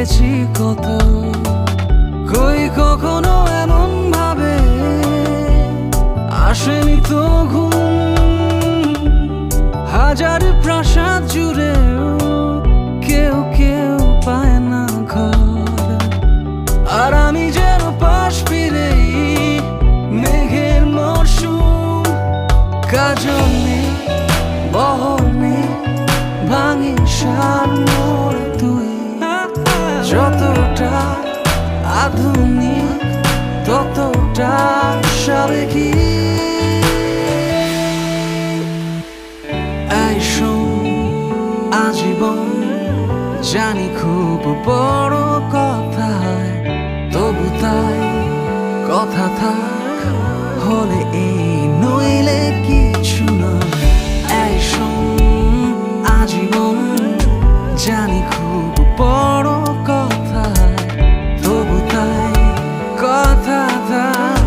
জেগেছি কত, কই কখনো এমন ভাবে আসেনি তো ঘুম। হাজার প্রাসাদ জুড়ে কেউ কেউ পায় না ঘর, আর আমি যেন পাশ ফিরেই মেঘের মরশুম। কাজল নেই, বহর নেই, ভাঙি সার মোর তুই। যতটা আধুনিক ততটা সাবেকি। এই শোন, আজীবন জানি খুব বড় কথা, তবু তাই কথা থাক হলে এই নইলে কিছু নয়। এই শোন, আজীবন জানি খুব বড় কথা, তবু তাই কথা থাক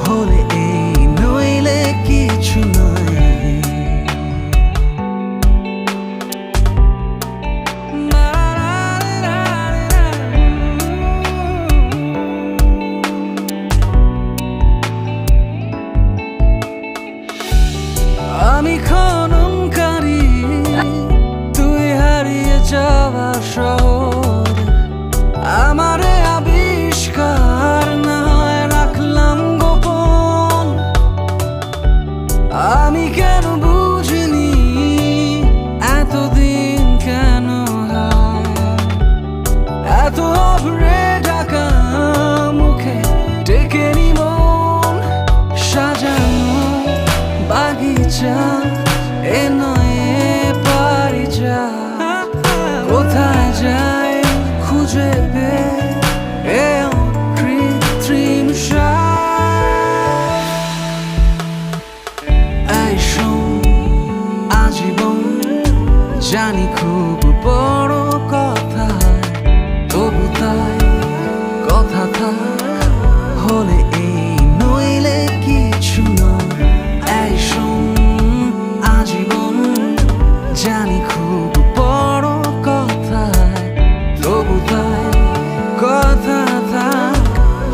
হলে এই নইলে কিছু নয়। আমি খননকারী, তুই হারিয়ে যাওয়া শহর। আমারে আবিষ্কার না হয় রাখলাম গোপন। আমি কেন বুঝিনি এতদিন কেন হয় এত অভ্রে ঢাকা মুখে ডেকেনি মন। সাজানো বাগিচা এ নয় পারি যা, কোথায় যায় খুঁজে পেয়ে কৃত্রিম এই শোন, আজীবন জানি খুব বড় কথা, তবু তাই কথা থাক হলে এই নইলে কিছু নয়। এই শোন, আজীবন জানি খুব বড় কথা, তবু তাই কথা থাক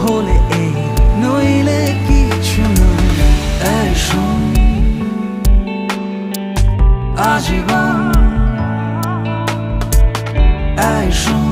হলে এই নইলে কিছু নয়। এই শোন, আজীবন, এই শোন।